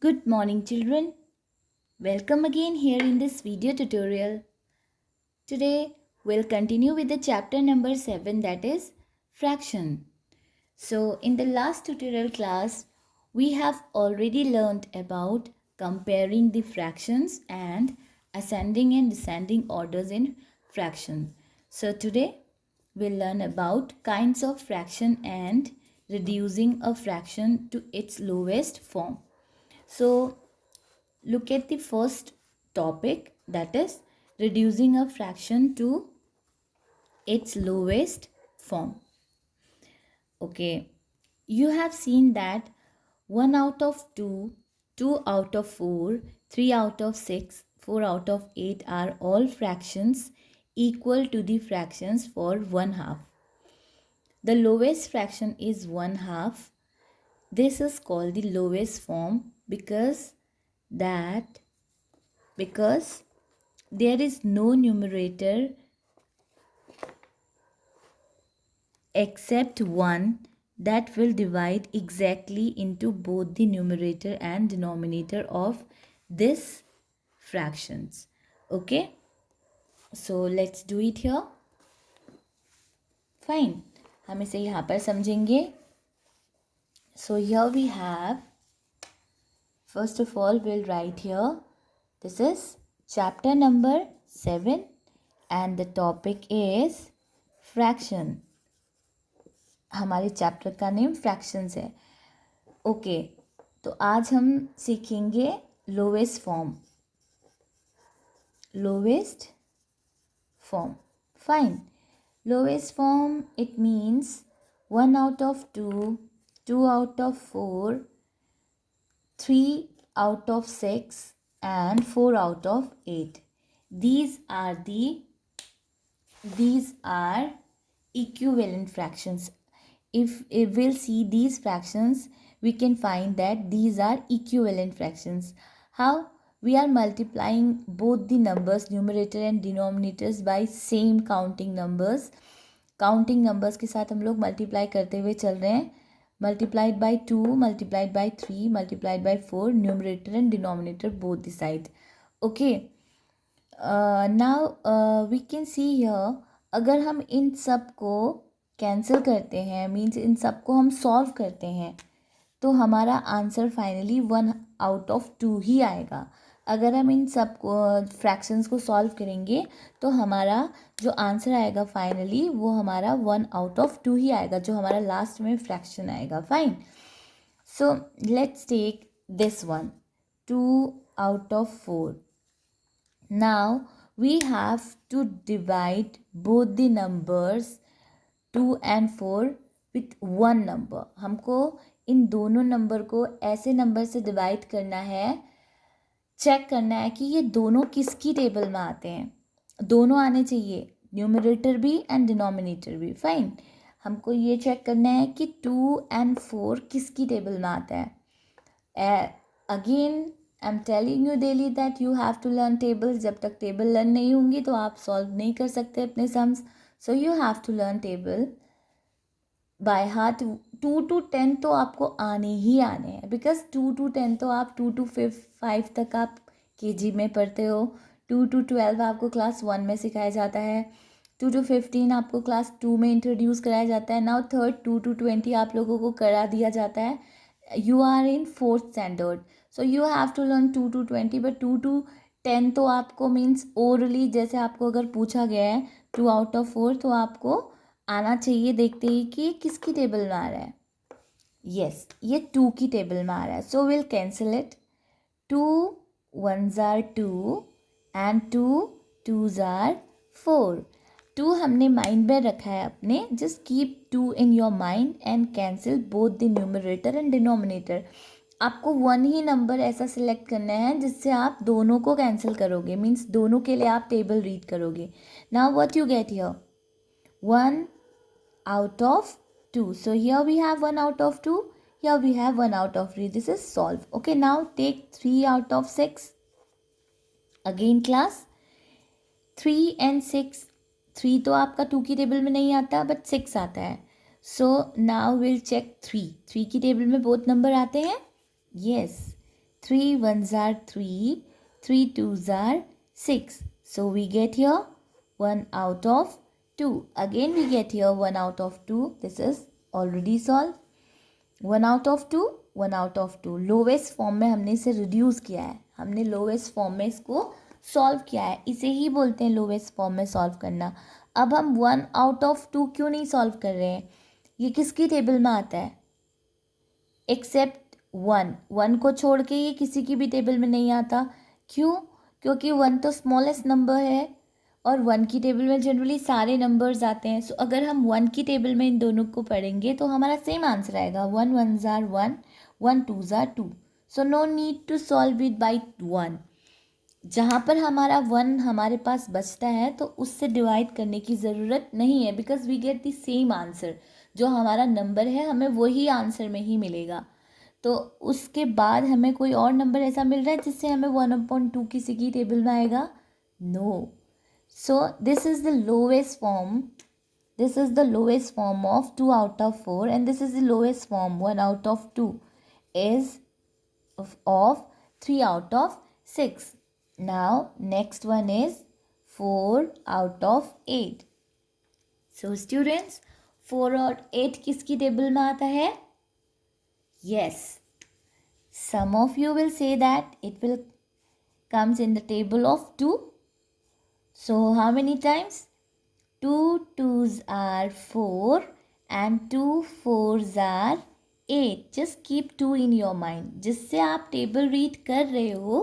Good morning, children. Welcome again here in this video tutorial. Today we'll continue with the chapter number 7, that is fraction. So in the last tutorial class we have already learned about comparing the fractions and ascending and descending orders in fraction. So today we'll learn about kinds of fraction and reducing a fraction to its lowest form. So look at the first topic, that is reducing a fraction to its lowest form. Okay, you have seen that 1 out of 2, 2 out of 4, 3 out of 6, 4 out of 8 are all fractions equal to the fractions for 1/2. The lowest fraction is 1/2. This is called the lowest form because there is no numerator except 1 that will divide exactly into both the numerator and denominator of this fractions. Okay, so let's do it here. Fine, हम इसे यहाँ पर समझेंगे. So here we have, first of all we'll write here, this is chapter number 7 and the topic is fraction. हमारे chapter का name fractions है. Okay, तो आज हम सीखेंगे lowest form. Lowest form, fine. Lowest form it means 1 out of 2, 2 out of 4, 3 out of 6 and 4 out of 8. These are equivalent fractions. If we'll see these fractions, we can find that these are equivalent fractions. How? We are multiplying both the numbers, numerator and denominators, by same counting numbers. Counting numbers के साथ हम लोग multiply करते हुए चल रहे हैं. Multiplied by 2, multiplied by 3, multiplied by 4, numerator and denominator both the side. Okay. Now we can see here, अगर हम इन सब को कैंसिल करते हैं, मीन्स इन सब को हम सॉल्व करते हैं, तो हमारा आंसर फाइनली 1 out of 2 ही आएगा. अगर हम इन सब को फ्रैक्शंस को सॉल्व करेंगे तो हमारा जो आंसर आएगा फाइनली वो हमारा 1 out of 2 ही आएगा, जो हमारा लास्ट में फ्रैक्शन आएगा. Fine. So let's take this one, 2 out of 4. Now we have to divide both the numbers 2 and 4 with one number. हमको इन दोनों नंबर को ऐसे नंबर से डिवाइड करना है, चेक करना है कि ये दोनों किसकी टेबल में आते हैं. दोनों आने चाहिए, न्यूमरेटर भी एंड डिनोमिनेटर भी. फाइन, हमको ये चेक करना है कि 2 and 4 किसकी टेबल में आता है. Again I am telling you daily that you have to learn tables. जब तक टेबल लर्न नहीं होंगी तो आप सॉल्व नहीं कर सकते अपने sums. So you have to learn table by heart. 2 to 10 तो आपको आने ही आने हैं, बिकॉज 2 to 10 तो आप 2 to 5 तक आप KG में पढ़ते हो. 2 to 12 आपको क्लास 1 में सिखाया जाता है. 2 to 15 आपको क्लास 2 में इंट्रोड्यूस कराया जाता है. नाउ थर्ड 2 to 20 आप लोगों को करा दिया जाता है. You are in 4th standard, so you have to learn 2 to 20. But 2 to 10 तो आपको मीन्स ओरली, जैसे आपको अगर पूछा गया है 2 out of 4 तो आपको आना चाहिए देखते ही कि ये किसकी टेबल में आ रहा है. यस, ये 2 की टेबल में आ रहा है. So will cancel it. 2 1s are 2 and 2 2s are 4. 2 हमने माइंड में रखा है अपने. Just keep 2 in your mind and cancel both the numerator and denominator. आपको 1 ही नंबर ऐसा सिलेक्ट करना है जिससे आप दोनों को कैंसिल करोगे, मीन्स दोनों के लिए आप टेबल रीड करोगे. Now what you get here, 1 out of 2. So here we have 1 out of 2. Here we have 1 out of 3. This is solved. Okay, now take 3 out of 6. Again class, 3 and 6. 3 तो आपका 2 की table में नहीं आता but 6 आता है. So now we'll check 3. 3 की table में both नंबर आते हैं. Yes, 3 ones are 3, 3 twos are 6. So we get here 1 out of 2. Again we get here 1 out of 2. This is already solved. 1 out of 2, 1 out of 2. Lowest form में हमने इसे reduce किया है, हमने lowest form में इसको सॉल्व किया है, इसे ही बोलते हैं लोवेस्ट फॉर्म में सॉल्व करना. अब हम 1 आउट ऑफ 2 क्यों नहीं सॉल्व कर रहे हैं? ये किसकी टेबल में आता है? एक्सेप्ट 1 को छोड़ के ये किसी की भी टेबल में नहीं आता. क्यों? क्योंकि 1 तो स्मॉलेस्ट नंबर है और 1 की टेबल में जनरली सारे नंबर्स आते हैं. सो अगर हम 1 की टेबल में इन दोनों को पढ़ेंगे तो हमारा सेम आंसर आएगा. 1 ones are 1, 1 twos are 2. So no need to solve it by 1. जहाँ पर हमारा 1 हमारे पास बचता है तो उससे डिवाइड करने की ज़रूरत नहीं है, because we get the same answer. जो हमारा नंबर है हमें वही आंसर में ही मिलेगा. तो उसके बाद हमें कोई और नंबर ऐसा मिल रहा है जिससे हमें 1/2 किसी की टेबल में आएगा? No. So this is the lowest form. This is the lowest form of 2 out of 4, and this is the lowest form 1 out of 2 is of 3 out of 6. Now next one is 4 out of 8. So students, 4 और 8 किसकी table में आता है? Yes. Some of you will say that it will comes in the table of 2. So how many times? 2 twos are 4 and 2 fours are 8. Just keep 2 in your mind. जिससे आप table read कर रहे हो,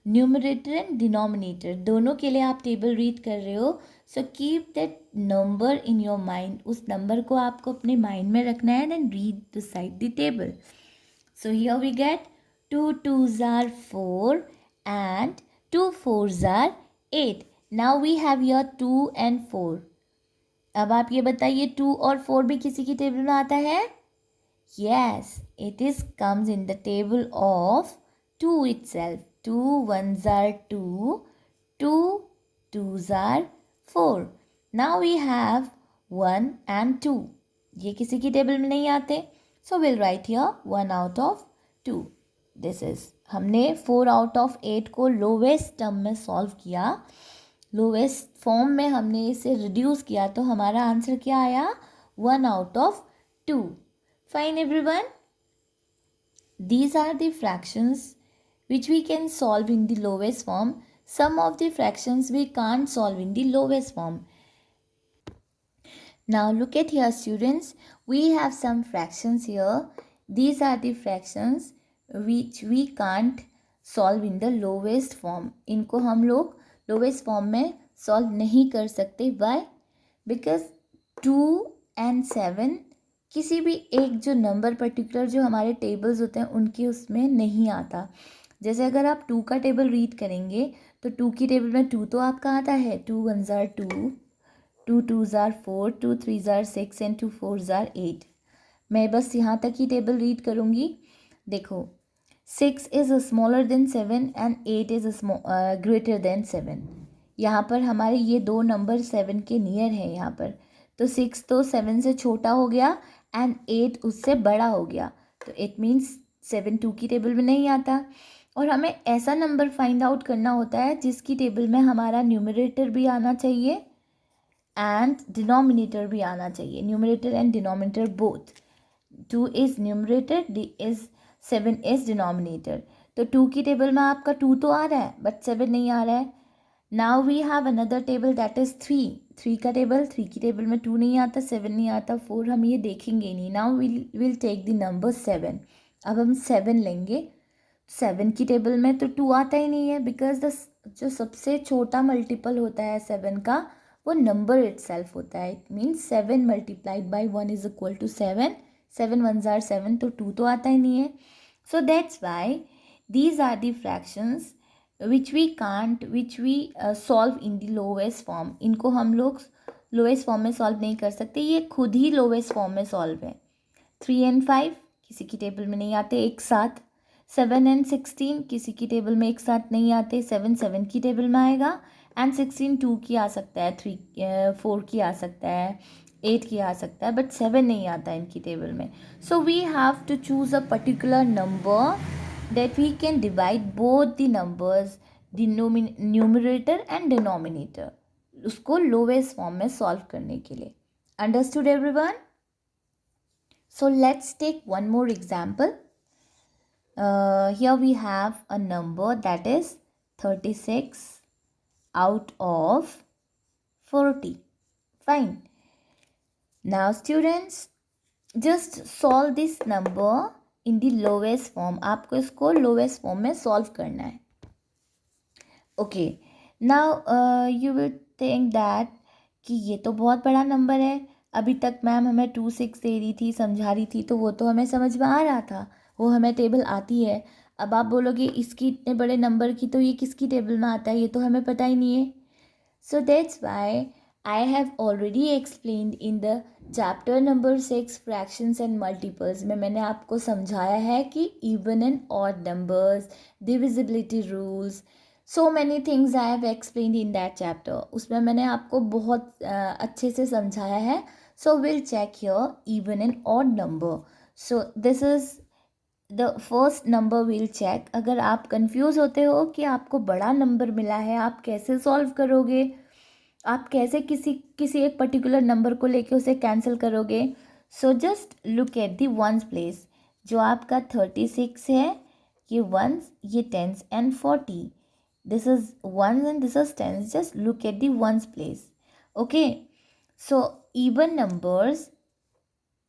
numerator and denominator दोनों के लिए आप table read कर रहे हो. So keep that number in your mind. उस नंबर को आपको अपने माइंड में रखना है and read beside the table. So here we get 2 twos are 4 and 2 fours are 8. Now we have here 2 and 4. अब आप ये बताइए 2 और 4 भी किसी की टेबल में आता है? Yes, it is comes in the table of 2 itself. 2 ones are 2, 2 twos are 4. Now we have 1 and 2. ये किसी की टेबल में नहीं आते. So we'll write here 1 out of 2. This is हमने 4 out of 8 को लोवेस्ट टर्म में सॉल्व किया. लोवेस्ट फॉर्म में हमने इसे रिड्यूस किया तो हमारा आंसर क्या आया? 1 out of 2. Fine everyone. These are the fractions which we can solve in the lowest form. Some of the fractions we can't solve in the lowest form. Now look at here students. We have some fractions here. These are the fractions which we can't solve in the lowest form. इनको हम लोग lowest form में solve नहीं कर सकते. Bye? Because 2 and 7 किसी भी एक जो नंबर पर्टिकुलर जो हमारे टेबल्स होते हैं उनके उसमें नहीं आता. जैसे अगर आप 2 का टेबल रीड करेंगे तो 2 की टेबल में 2 तो आपका आता है. 2 ones are 2, 2 twos are 4, 2 threes are 6 and 2 fours are 8. मैं बस यहाँ तक ही टेबल रीड करूँगी. देखो 6 is smaller than 7 and 8 is greater than 7. यहाँ पर हमारे ये दो नंबर 7 के नियर है यहाँ पर. तो 6 तो 7 से छोटा हो गया एंड 8 उससे बड़ा हो गया. तो इट मीन्स 7 2 की टेबल में नहीं आता. और हमें ऐसा नंबर फाइंड आउट करना होता है जिसकी टेबल में हमारा न्यूमरेटर भी आना चाहिए एंड डिनोमिनेटर भी आना चाहिए. Numerator and denominator both. 2 is numerator, 7 is denominator. तो 2 की टेबल में आपका 2 तो आ रहा है बट 7 नहीं आ रहा है. Now we have another table that is 3. 3 का टेबल, 3 की टेबल में 2 नहीं आता, 7 नहीं आता, 4 हम ये देखेंगे नहीं. Now will take the number 7. अब हम 7 लेंगे. 7 की टेबल में तो 2 आता ही नहीं है बिकॉज द जो सबसे छोटा मल्टीपल होता है 7 का वो नंबर इटसेल्फ होता है. It means 7 multiplied by 1 is equal to 7. 7 ones are 7 तो 2 तो आता ही नहीं है. So that's why these are the fractions which we solve in the lowest form. इनको हम लोग lowest form में solve नहीं कर सकते. ये खुद ही lowest form में solve है. 3 and 5 किसी की टेबल में नहीं आते एक साथ. 7 and 16 किसी की टेबल में एक साथ नहीं आते. 7 की टेबल में आएगा एंड 16 2 की आ सकता है, 4 की आ सकता है, 8 की आ सकता है, बट 7 नहीं आता इनकी टेबल में. So we have to choose a particular number that we can divide both the numbers, numerator and denominator, उसको lowest form में solve करने के लिए. Understood everyone? So let's take one more example. Here we have a number that is 36 out of 40. Fine. Now students, just solve this number in the lowest form. आपको इसको lowest form में solve करना है. Okay. Now you will think that कि ये तो बहुत बड़ा नंबर है. अभी तक मैम हमें 26 दे रही थी, समझा रही थी, तो वो तो हमें समझ में आ रहा था, वो हमें टेबल आती है. अब आप बोलोगे इसकी इतने बड़े नंबर की तो ये किसकी टेबल में आता है, ये तो हमें पता ही नहीं है. So that's why I have already explained in the chapter number 6 fractions and multiples में मैंने आपको समझाया है कि even and odd numbers, divisibility rules, so many things I have explained in that chapter. उसमें मैंने आपको बहुत अच्छे से समझाया है. So will check here even and odd number. So this is the first number will check. अगर आप कंफ्यूज होते हो कि आपको बड़ा नंबर मिला है, आप कैसे सॉल्व करोगे, आप कैसे किसी एक पर्टिकुलर नंबर को लेके उसे कैंसिल करोगे. So just look at the ones place. जो आपका 36 है, ये वंस, ये tens and 40. This is ones and this is tens. Just look at the ones place. Okay. So even numbers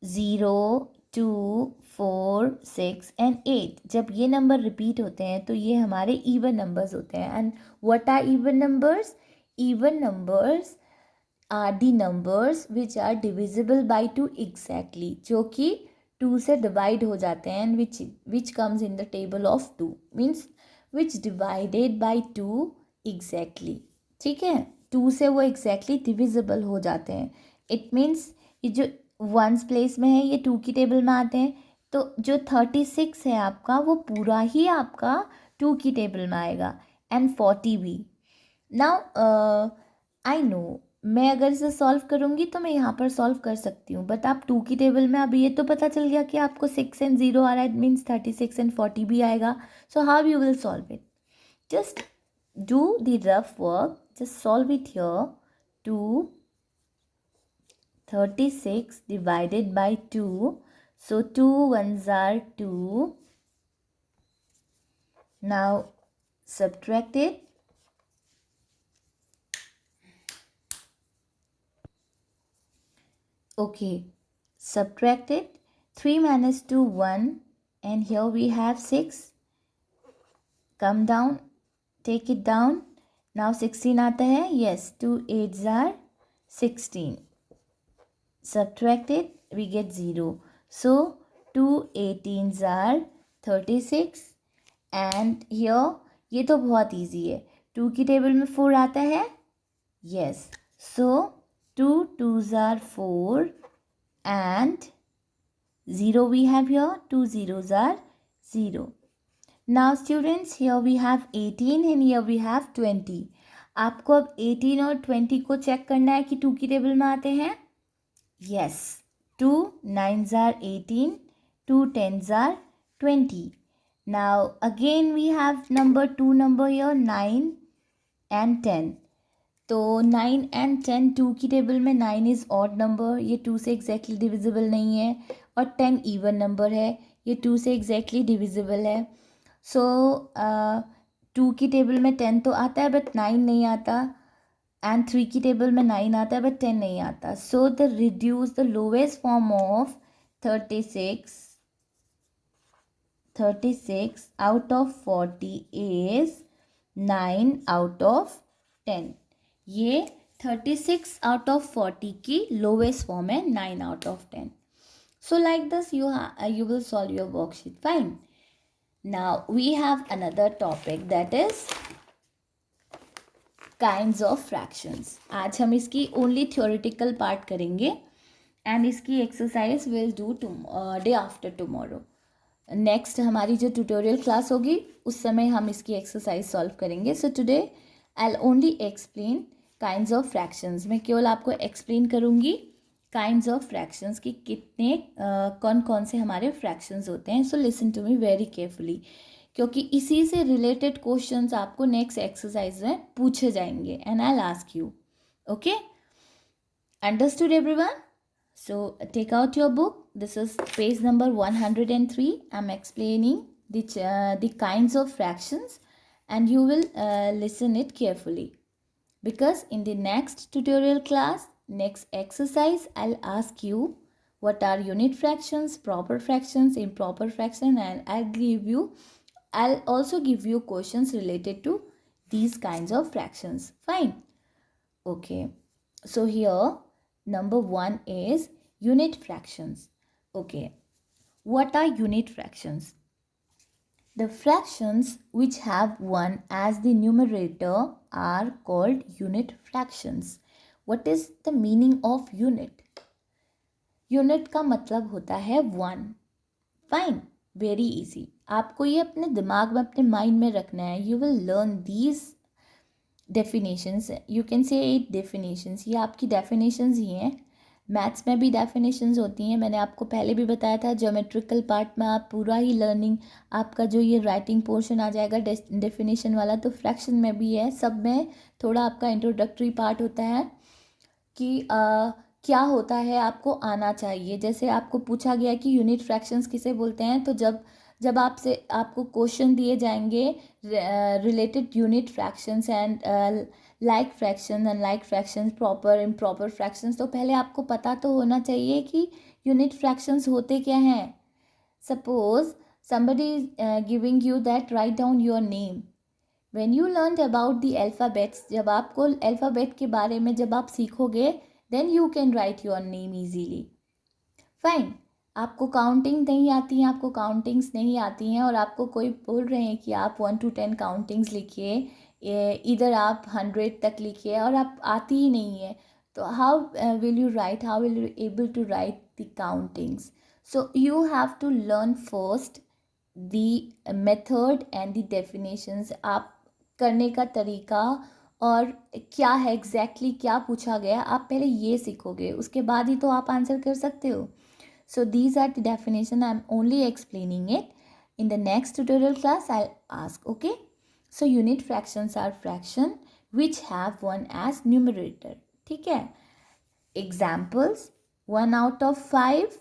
0, 2, 4, 6 and 8, जब ये नंबर रिपीट होते हैं तो ये हमारे इवन नंबर्स होते हैं. And what are even numbers? Even numbers are the numbers which are divisible by 2 exactly, जो कि 2 से divide हो जाते हैं, and which comes in the table of 2, means which divided by 2 exactly. ठीक है, 2 से वो exactly divisible हो जाते हैं. It means ये जो ones place में है ये 2 की टेबल में आते हैं, तो जो 36 है आपका वो पूरा ही आपका 2 की टेबल में आएगा, एंड 40 भी. नाउ आई नो, मैं अगर इसे सॉल्व करूँगी तो मैं यहाँ पर सॉल्व कर सकती हूँ, बट आप 2 की टेबल में अभी ये तो पता चल गया कि आपको 6 एंड 0 आ रहा है. इट मीन्स 36 एंड 40 भी आएगा. So how you will solve it? Just do the rough work. Just solve it here. 2 36 divided by 2. So 2 ones are 2. Now subtract it. Okay, subtract it. 3 minus 2, 1, and here we have 6. Come down, take it down. Now 16 आता है. Yes, 2 8s are 16. Subtract it, we get 0. So 2 18s are 36. And here ये तो बहुत easy है. 2 की table में 4 आता है. Yes, so 2 2s are 4 and 0 we have here. 2 zeros are 0. Now students, here we have 18 and here we have 20. आपको अब 18 और 20 को चेक करना है कि 2 की टेबल में आते हैं. Yes, 2 9s are 18, 2 10s are 20. Now again we have two number here, 9 and 10. तो 9 एंड 10 2 की टेबल में 9 इज़ ऑड नंबर, ये 2 से एग्जैक्टली डिविजिबल नहीं है. और 10 इवन नंबर है, ये 2 से एग्जैक्टली डिविजिबल है. सो 2 की टेबल में 10 तो आता है बट 9 नहीं आता. एंड 3 की टेबल में 9 आता है बट 10 नहीं आता. So the reduce the lowest form of 36 out of 40 is 9 out of 10. ये 36 out of 40 की लोवेस्ट फॉर्म है, 9 out of 10. So like this you will solve your worksheet. Fine. Now we have another topic that is kinds of fractions. आज हम इसकी only theoretical part करेंगे and इसकी exercise we'll do day after tomorrow. Next हमारी जो tutorial class होगी उस समय हम इसकी एक्सरसाइज सॉल्व करेंगे. So today I will only explain kinds of fractions. मैं केवल आपको एक्सप्लेन करूँगी काइंड्स ऑफ फ्रैक्शंस की कितने कौन कौन से हमारे फ्रैक्शंस होते हैं. So listen to me very carefully. क्योंकि इसी से रिलेटेड क्वेश्चंस आपको नेक्स्ट एक्सरसाइज में पूछे जाएंगे and I will ask you. Okay, understood everyone? So take out your book. This is page number 103. I'm explaining the kinds of fractions, and you will listen it carefully, because in the next tutorial class, next exercise, I'll ask you what are unit fractions, proper fractions, improper fraction, and I'll also give you questions related to these kinds of fractions. Fine. Okay. So here, number one is unit fractions. Okay. What are unit fractions? The fractions which have 1 as the numerator are called unit fractions. What is the meaning of unit? Unit का मतलब होता है 1. Fine. Very easy. आपको ये अपने दिमाग में, अपने माइंड में रखना है. You will learn these definitions. You can say 8 definitions. ये आपकी definitions ही हैं. मैथ्स में भी डेफिनेशंस होती हैं. मैंने आपको पहले भी बताया था, ज्योमेट्रिकल पार्ट में आप पूरा ही लर्निंग, आपका जो ये राइटिंग पोर्शन आ जाएगा डेफिनेशन वाला, तो फ्रैक्शन में भी है. सब में थोड़ा आपका इंट्रोडक्टरी पार्ट होता है कि क्या होता है आपको आना चाहिए. जैसे आपको पूछा गया कि यूनिट फ्रैक्शंस किसे बोलते हैं, तो जब आपको क्वेश्चन दिए जाएंगे related unit fractions and like fraction and like fractions, proper improper fractions, तो पहले आपको पता तो होना चाहिए कि यूनिट फ्रैक्शंस होते क्या हैं. Suppose somebody is giving you that write down your name. When you learned about the alphabets, जब आपको अल्फ़ाबेट के बारे में जब आप सीखोगे, then you can write your name easily. Fine. आपको काउंटिंग नहीं आती हैं, आपको काउंटिंग्स नहीं आती हैं, और आपको कोई बोल रहे हैं कि आप 1 to 10 काउंटिंग्स लिखिए, इधर आप 100 तक लिखिए, और आप आती ही नहीं है, तो how will you able to write the countings? So you have to learn first the method and the definitions. आप करने का तरीका और क्या है एग्जैक्टली क्या पूछा गया, आप पहले ये सीखोगे, उसके बाद ही तो आप आंसर कर सकते हो. So these are the definition. I'm only explaining it. In the next tutorial class, I'll ask. Okay. So unit fractions are fraction which have 1 as numerator. ठीक है. Examples: 1 out of 5,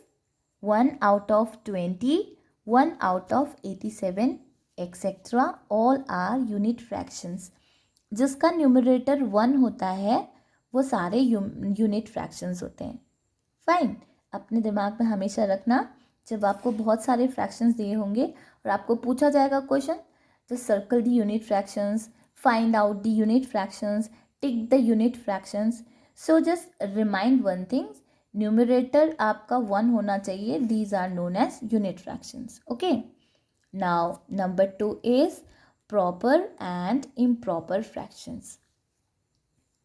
1 out of 20, 1 out of 87, etc. All are unit fractions. जिसका numerator 1 होता है वो सारे unit fractions होते हैं. Fine. अपने दिमाग में हमेशा रखना, जब आपको बहुत सारे फ्रैक्शंस दिए होंगे और आपको पूछा जाएगा क्वेश्चन, तो circle the unit fractions, find out the unit fractions, tick the unit fractions. So just remind one thing, numerator आपका 1 होना चाहिए. These are known as unit fractions. Okay. Now number 2 is proper and improper fractions.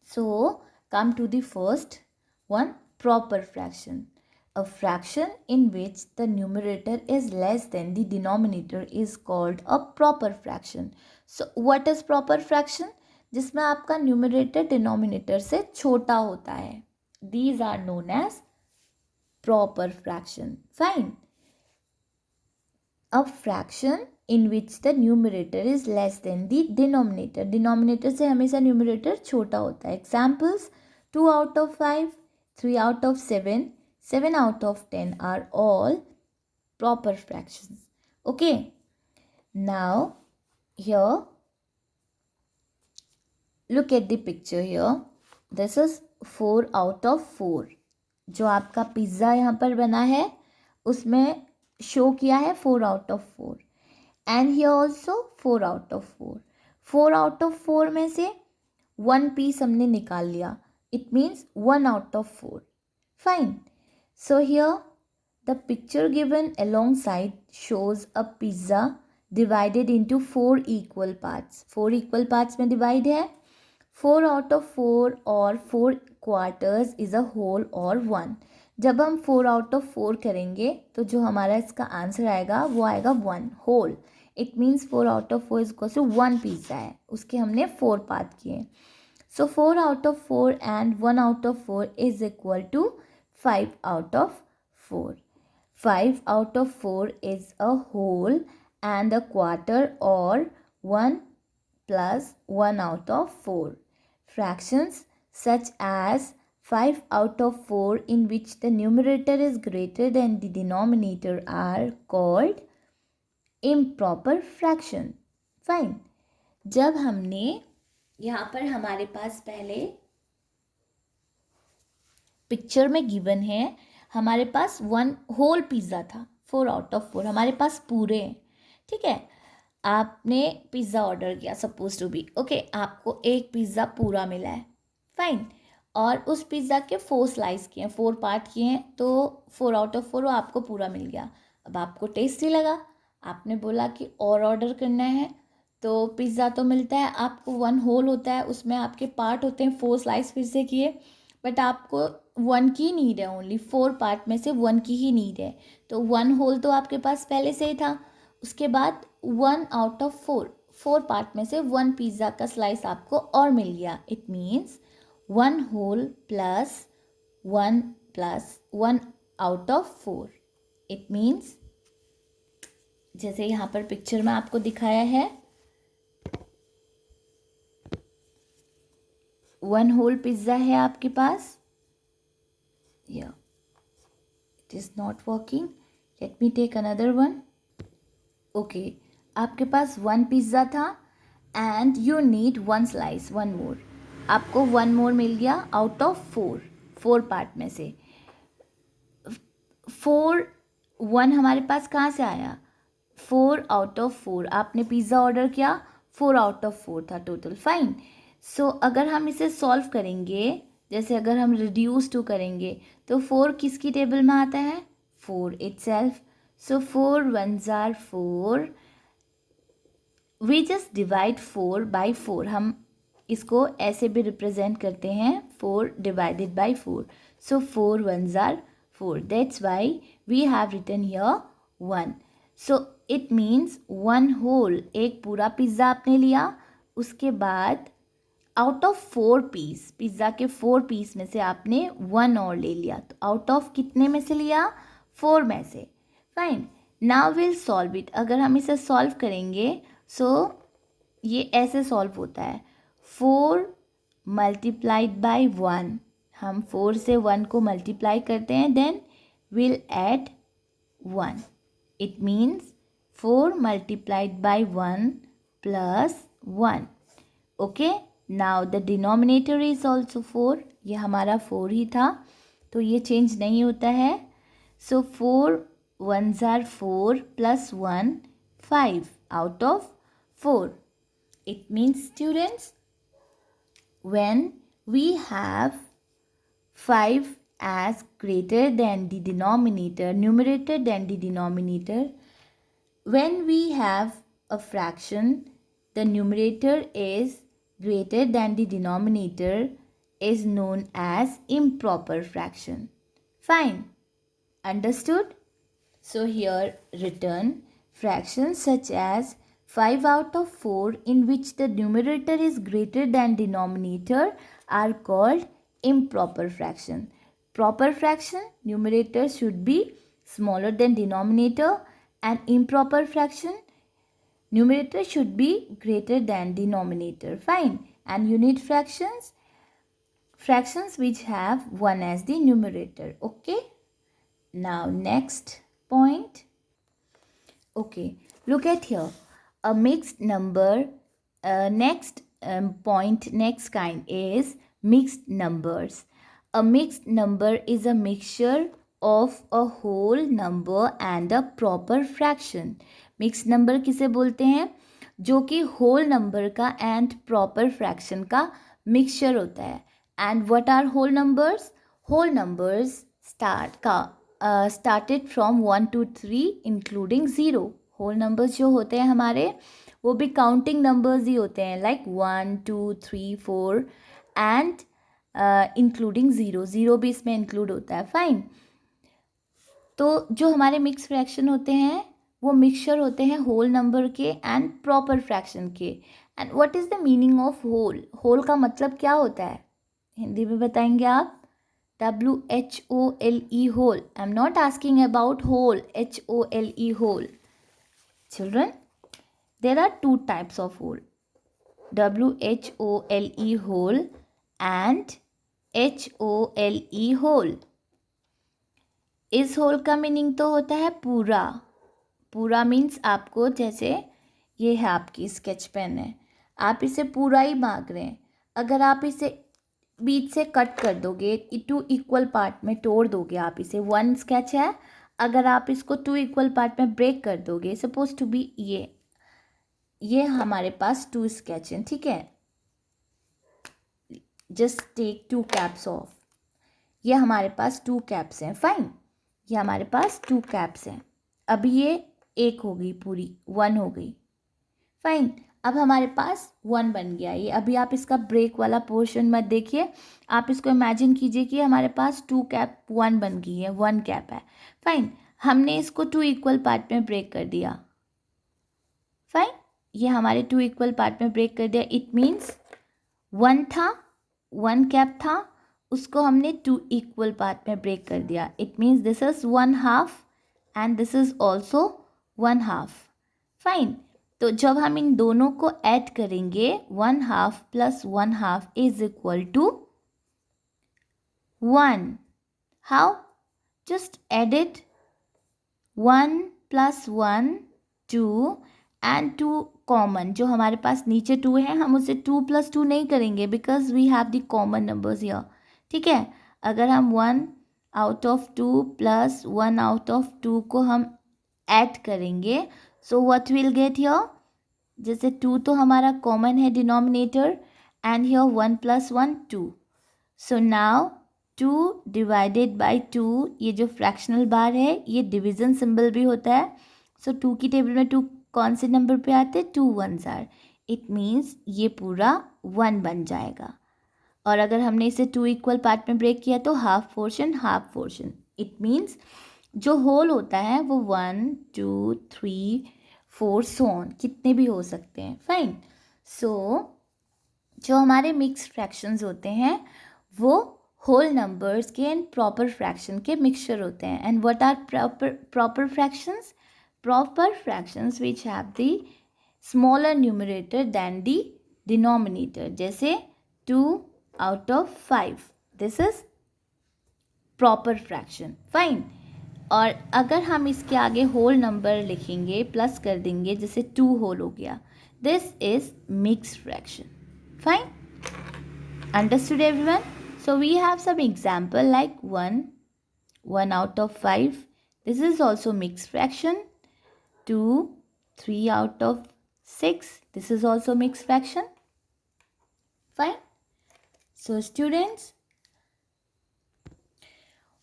So come to the first one, proper fraction. A fraction in which the numerator is less than the denominator is called a proper fraction. So what is proper fraction? जिसमें आपका numerator denominator से छोटा होता है. These are known as proper fraction. Fine. A fraction in which the numerator is less than the denominator. Denominator से हमेशा numerator छोटा होता है. Examples: 2 out of 5, 3 out of 7, 7 out of 10 are all proper fractions. Okay. Now here look at the picture here. This is 4 out of 4. जो आपका pizza यहाँ पर बना है उसमें शो किया है 4 out of 4. And here also 4 out of 4. 4 out of 4 में से 1 पीस हमने निकाल लिया. It means 1 out of 4. Fine. So here the picture given alongside shows a pizza divided into 4 equal parts. 4 equal parts में divide है. 4 out of 4 और 4 quarters is a whole or 1. जब हम 4 out of 4 करेंगे तो जो हमारा इसका आंसर आएगा वो आएगा 1 whole. It means 4 out of 4 is equal to 1 pizza है, उसके हमने 4 पार्ट किए. So 4 out of 4 and 1 out of 4 is equal to 5 out of 4. 5 out of 4 is a whole and a quarter or 1 plus 1 out of 4. Fractions such as 5 out of 4 in which the numerator is greater than the denominator are called improper fraction. Fine. जब हमने यहाँ पर हमारे पास पहले picture में given है, हमारे पास 1 whole pizza था, 4 आउट ऑफ 4 हमारे पास पूरे हैं. ठीक है, आपने पिज़्ज़ा ऑर्डर किया सपोज टू बी, ओके, आपको एक पिज़्ज़ा पूरा मिला है. फाइन. और उस पिज़्ज़ा के 4 स्लाइस किए हैं, 4 पार्ट किए हैं, तो 4 आउट ऑफ 4 वो आपको पूरा मिल गया. अब आपको टेस्टी लगा, आपने बोला कि और ऑर्डर करना है, तो पिज़्ज़ा तो मिलता है आपको 1 होल होता है, उसमें आपके पार्ट होते हैं, 4 स्लाइस फिर से किए, बट आपको 1 की नीड है, ओनली 4 पार्ट में से 1 की ही नीड है. तो 1 होल तो आपके पास पहले से ही था. उसके बाद 1 आउट ऑफ 4 पार्ट में से 1 पिज़्ज़ा का स्लाइस आपको और मिल गया. It means 1 whole plus 1 out of 4. It means जैसे यहाँ पर पिक्चर में आपको दिखाया है, 1 होल पिज़्ज़ा है आपके पास. या it is not working, let me take another one. Okay, आपके पास 1 पिज़्ज़ा था and you need 1 slice, 1 more. आपको 1 मोर मिल गया आउट ऑफ 4 पार्ट में से. 1 हमारे पास कहाँ से आया? 4 आउट ऑफ 4. आपने पिज़्ज़ा ऑर्डर किया, 4 आउट ऑफ 4 था टोटल. फाइन. सो अगर हम इसे सॉल्व करेंगे, जैसे अगर हम रिड्यूस टू करेंगे, तो 4 किसकी टेबल में आता है? 4 itself. So 4 1s are 4. We just divide 4 by 4. हम इसको ऐसे भी रिप्रेजेंट करते हैं, 4 divided by 4. So 4 1s are 4. That's why we have written here 1. So it means 1 whole, एक पूरा पिज़्ज़ा आपने लिया. उसके बाद आउट ऑफ 4 पीस, पिज़्ज़ा के 4 पीस में से आपने 1 और ले लिया. तो आउट ऑफ कितने में से लिया? 4 में से. Fine. Now will solve it. अगर हम इसे सॉल्व करेंगे, सो ये ऐसे सॉल्व होता है. 4 मल्टीप्लाइड बाई 1, हम 4 से 1 को मल्टीप्लाई करते हैं, then will add 1. It means 4 multiplied by 1 plus 1. Okay, now the denominator is also 4. ये हमारा 4 ही था, तो ये चेंज नहीं होता है. सो 4 1s are 4 plus 1 5 out of 4. It means students, when we have 5 as greater than the denominator, numerator than the denominator, when we have a fraction, the numerator is greater than the denominator, is known as improper fraction. Fine. Understood? So here written, fractions such as 5 out of 4 in which the numerator is greater than denominator are called improper fraction. Proper fraction, numerator should be smaller than denominator, and improper fraction, numerator should be greater than denominator. Fine. And unit fractions, fractions which have 1 as the numerator. Okay. Now next point. Okay, look at here. A mixed number, next point, next kind is mixed numbers. A mixed number is a mixture of a whole number and a proper fraction. Mixed number किसे बोलते हैं? जो कि whole number का and proper fraction का mixture होता है. And what are whole numbers? Whole numbers started from 1 to 3 including 0. Whole numbers जो होते हैं हमारे, वो भी काउंटिंग नंबर्स ही होते हैं, लाइक 1 2 3 4 एंड इंक्लूडिंग 0. 0 भी इसमें इंक्लूड होता है. फाइन. तो जो हमारे मिक्स फ्रैक्शन होते हैं वो मिक्सचर होते हैं होल नंबर के एंड प्रॉपर फ्रैक्शन के. And what is the meaning of whole? Whole का मतलब क्या होता है? हिंदी में बताएंगे आप. WHOLE, whole. I am not asking about whole, HOLE, hole. Children, there are two types of hole, WHOLE hole and HOLE hole. इस होल का मीनिंग तो होता है पूरा. पूरा मीन्स आपको, जैसे ये है आपकी स्केच पेन है, आप इसे पूरा ही मांग रहे हैं. अगर आप इसे बीच से कट कर दोगे, 2 इक्वल पार्ट में तोड़ दोगे, आप इसे 1 स्केच है, अगर आप इसको 2 इक्वल पार्ट में ब्रेक कर दोगे, सपोज टू बी ये हमारे पास 2 स्केच हैं, ठीक है. Just take 2 caps off. ये हमारे पास 2 कैप्स हैं, फाइन. ये हमारे पास 2 कैप्स हैं. अभी ये एक हो गई पूरी, 1 हो गई, फाइन. अब हमारे पास 1 बन गया ये. अभी आप इसका ब्रेक वाला पोर्शन मत देखिए, आप इसको इमेजिन कीजिए कि हमारे पास 2 कैप 1 बन गई है, 1 कैप है, फाइन. हमने इसको 2 इक्वल पार्ट में ब्रेक कर दिया, फाइन. ये हमारे 2 इक्वल पार्ट में ब्रेक कर दिया. इट मीन्स 1 था, 1 कैप था, उसको हमने 2 इक्वल पार्ट में ब्रेक कर दिया. It means this is 1/2 and this is also 1/2, fine. तो जब हम इन दोनों को ऐड करेंगे, 1/2 + 1/2 is equal to 1. How? Just add it. 1 + 1 2 and 2 common. जो हमारे पास नीचे 2 है, हम उसे 2 + 2 नहीं करेंगे because we have the common numbers here, ठीक है. अगर हम 1 आउट ऑफ 2 + 1 आउट ऑफ 2 को हम ऐड करेंगे, so what will get here. जैसे 2 तो हमारा कॉमन है denominator, and here 1 + 1 2. So now 2 divided by 2, ये जो फ्रैक्शनल बार है ये डिवीजन सिंबल भी होता है. सो 2 की टेबल में 2 कौन से नंबर पे आते हैं, 2 1s आर. इट मीन्स ये पूरा 1 बन जाएगा. और अगर हमने इसे 2 इक्वल पार्ट में ब्रेक किया तो half portion half portion. It means जो होल होता है वो 1 2 3 4 सो ऑन, कितने भी हो सकते हैं, फाइन. सो जो हमारे मिक्स फ्रैक्शंस होते हैं वो होल नंबर्स के एंड प्रॉपर फ्रैक्शन के मिक्सचर होते हैं. And what are proper fractions? Proper fractions which have the smaller numerator than the denominator. जैसे 2 out of 5, this is proper fraction, fine. और अगर हम इसके आगे होल नंबर लिखेंगे, प्लस कर देंगे, जैसे 2 होल हो गया, this is mixed fraction, fine. Understood everyone? So we have some example like 1 out of 5, this is also mixed fraction. 2 3 out of 6, this is also mixed fraction, fine. So students,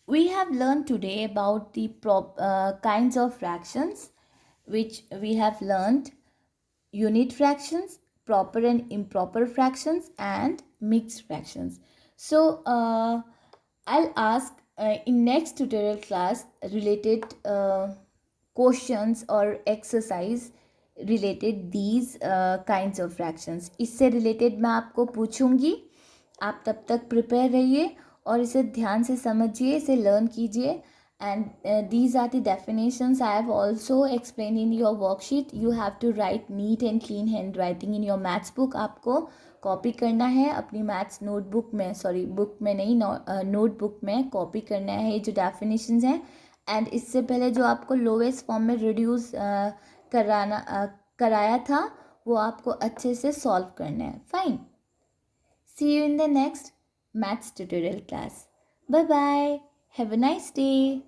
we have learned today about the kinds of fractions, which we have learned unit fractions, proper and improper fractions, and mixed fractions. So I'll ask in next tutorial class related questions और exercise related these kinds of fractions. इससे related मैं आपको पूछूंगी. आप तब तक prepare रहिए और इसे ध्यान से समझिए, इसे लर्न कीजिए. And these are the definitions I have also explain in your worksheet. You have to write neat and clean hand writing in your maths book. आपको कॉपी करना है अपनी मैथ्स नोटबुक में, सॉरी बुक में नहीं, notebook में copy करना है ये जो डेफिनेशंस हैं. एंड इससे पहले जो आपको लोवेस्ट फॉर्म में रिड्यूस कराया था वो आपको अच्छे से सॉल्व करना है, fine. See you in the next maths tutorial class. Bye bye, have a nice day.